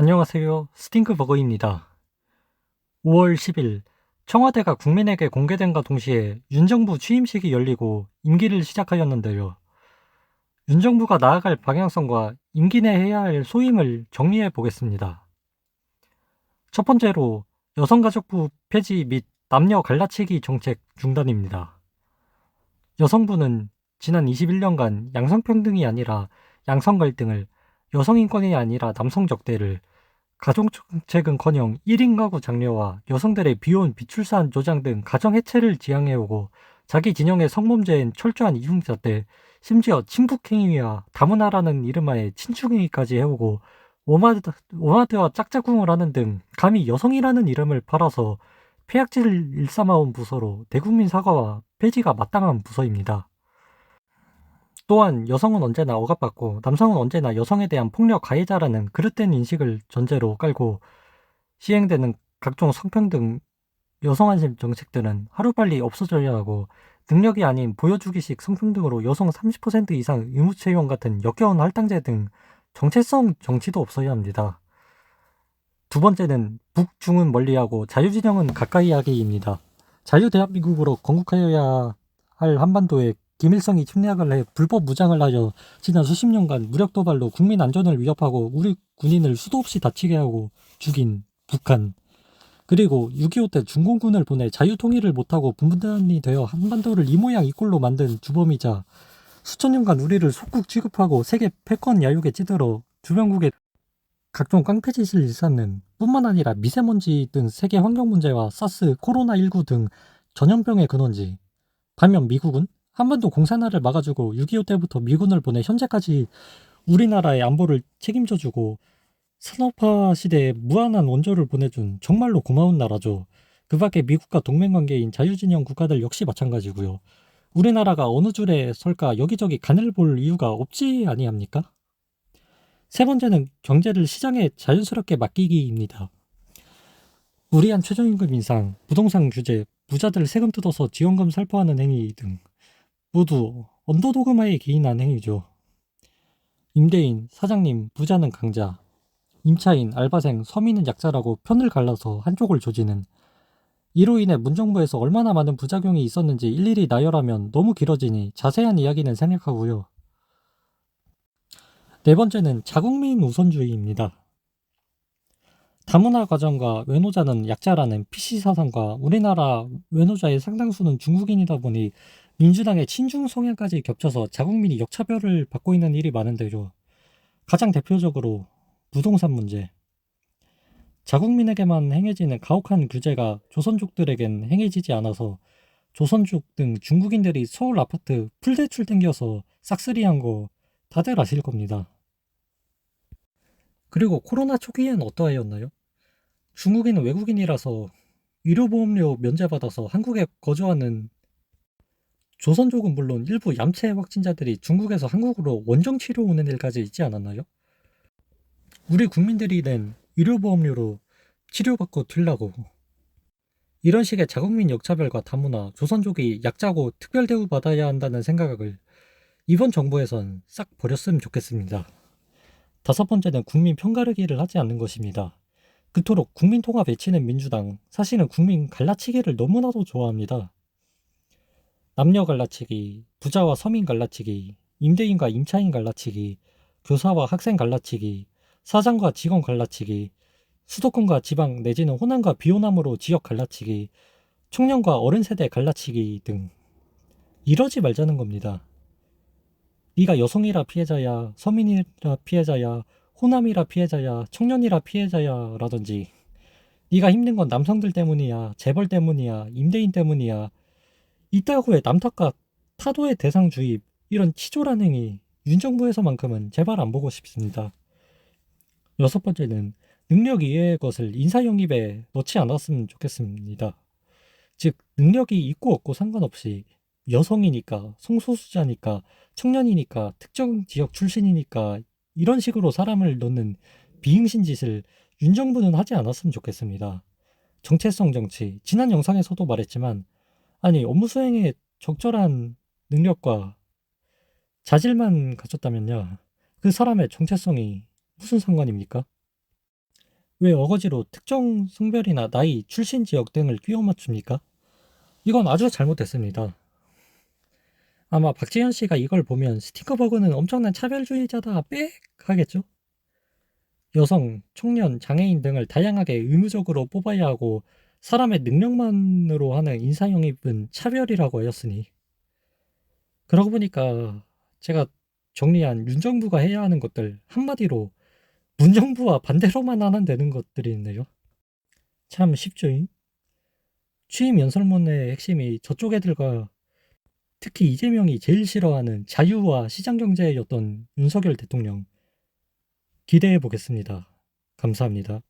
안녕하세요. 스팅크버거입니다. 5월 10일 청와대가 국민에게 공개된과 동시에 윤 정부 취임식이 열리고 임기를 시작하였는데요. 윤 정부가 나아갈 방향성과 임기 내 해야 할 소임을 정리해 보겠습니다. 첫 번째로 여성가족부 폐지 및 남녀 갈라치기 정책 중단입니다. 여성부는 지난 21년간 양성평등이 아니라 양성 갈등을, 여성인권이 아니라 남성 적대를, 가족정책은커녕 1인 가구 장려와 여성들의 비혼, 비출산 조장 등 가정 해체를 지향해오고 자기 진영의 성범죄엔 철저한 이중잣대, 심지어 친북행위와 다문화라는 이름하에 친축행위까지 해오고 오마드와 짝짝꿍을 하는 등 감히 여성이라는 이름을 팔아서 폐악질을 일삼아온 부서로 대국민 사과와 폐지가 마땅한 부서입니다. 또한 여성은 언제나 억압받고 남성은 언제나 여성에 대한 폭력 가해자라는 그릇된 인식을 전제로 깔고 시행되는 각종 성평등 여성안심 정책들은 하루빨리 없어져야 하고, 능력이 아닌 보여주기식 성평등으로 여성 30% 이상 의무 채용 같은 역겨운 할당제 등 정체성 정치도 없어야 합니다. 두 번째는 북중은 멀리하고 자유진영은 가까이 하기입니다. 자유대한민국으로 건국하여야 할 한반도에 김일성이 침략을 해 불법 무장을 하여 지난 수십 년간 무력 도발로 국민 안전을 위협하고 우리 군인을 수도 없이 다치게 하고 죽인 북한, 그리고 6.25 때 중공군을 보내 자유통일을 못하고 분단이 되어 한반도를 이 모양 이 꼴로 만든 주범이자 수천 년간 우리를 속국 취급하고 세계 패권 야욕에 찌들어 주변국에 각종 깡패짓을 일삼는 뿐만 아니라 미세먼지 등 세계 환경 문제와 사스, 코로나19 등 전염병의 근원지. 반면 미국은 한반도 공산화를 막아주고 6.25 때부터 미군을 보내 현재까지 우리나라의 안보를 책임져주고 산업화 시대에 무한한 원조를 보내준 정말로 고마운 나라죠. 그 밖에 미국과 동맹관계인 자유진영 국가들 역시 마찬가지고요. 우리나라가 어느 줄에 설까 여기저기 간을 볼 이유가 없지 아니합니까? 세 번째는 경제를 시장에 자연스럽게 맡기기입니다. 무리한 최저임금 인상, 부동산 규제, 부자들 세금 뜯어서 지원금 살포하는 행위 등 모두 언더도그마에 기인한 행위죠. 임대인, 사장님, 부자는 강자, 임차인, 알바생, 서민은 약자라고 편을 갈라서 한쪽을 조지는, 이로 인해 문정부에서 얼마나 많은 부작용이 있었는지 일일이 나열하면 너무 길어지니 자세한 이야기는 생략하고요. 네 번째는 자국민 우선주의입니다. 다문화 가정과 외노자는 약자라는 PC 사상과 우리나라 외노자의 상당수는 중국인이다 보니 민주당의 친중 성향까지 겹쳐서 자국민이 역차별을 받고 있는 일이 많은데요. 가장 대표적으로 부동산 문제. 자국민에게만 행해지는 가혹한 규제가 조선족들에겐 행해지지 않아서 조선족 등 중국인들이 서울 아파트 풀대출 땡겨서 싹쓸이한 거 다들 아실 겁니다. 그리고 코로나 초기엔 어떠하였나요? 중국인은 외국인이라서 의료보험료 면제받아서 한국에 거주하는 조선족은 물론 일부 얌체 확진자들이 중국에서 한국으로 원정치료 오는 일까지 있지 않았나요? 우리 국민들이 낸 의료보험료로 치료받고 튀려고. 이런 식의 자국민 역차별과 다문화, 조선족이 약자고 특별 대우 받아야 한다는 생각을 이번 정부에선 싹 버렸으면 좋겠습니다. 다섯 번째는 국민 편가르기를 하지 않는 것입니다. 그토록 국민 통합 외치는 민주당, 사실은 국민 갈라치기를 너무나도 좋아합니다. 남녀 갈라치기, 부자와 서민 갈라치기, 임대인과 임차인 갈라치기, 교사와 학생 갈라치기, 사장과 직원 갈라치기, 수도권과 지방 내지는 호남과 비호남으로 지역 갈라치기, 청년과 어른 세대 갈라치기 등 이러지 말자는 겁니다. 네가 여성이라 피해자야, 서민이라 피해자야, 호남이라 피해자야, 청년이라 피해자야 라든지, 네가 힘든 건 남성들 때문이야, 재벌 때문이야, 임대인 때문이야, 이따구의 남 탓과 타도의 대상 주입, 이런 치졸한 행위 윤 정부에서만큼은 제발 안 보고 싶습니다. 여섯 번째는 능력 이외의 것을 인사 영입에 넣지 않았으면 좋겠습니다. 즉 능력이 있고 없고 상관없이 여성이니까, 성소수자니까, 청년이니까, 특정 지역 출신이니까 이런 식으로 사람을 넣는 비응신 짓을 윤 정부는 하지 않았으면 좋겠습니다. 정체성 정치, 지난 영상에서도 말했지만, 아니 업무 수행에 적절한 능력과 자질만 가졌다면야 그 사람의 정체성이 무슨 상관입니까? 왜 어거지로 특정 성별이나 나이, 출신 지역 등을 끼워 맞춥니까? 이건 아주 잘못됐습니다. 아마 박지현 씨가 이걸 보면 스티커버그는 엄청난 차별주의자다 빽 하겠죠? 여성, 청년, 장애인 등을 다양하게 의무적으로 뽑아야 하고 사람의 능력만으로 하는 인사영입은 차별이라고 하였으니 그러고 보니까 제가 정리한 윤정부가 해야 하는 것들 한마디로 문정부와 반대로만 하면 되는 것들이 있네요. 참 쉽죠잉? 취임 연설문의 핵심이 저쪽 애들과 특히 이재명이 제일 싫어하는 자유와 시장경제였던 윤석열 대통령 기대해 보겠습니다. 감사합니다.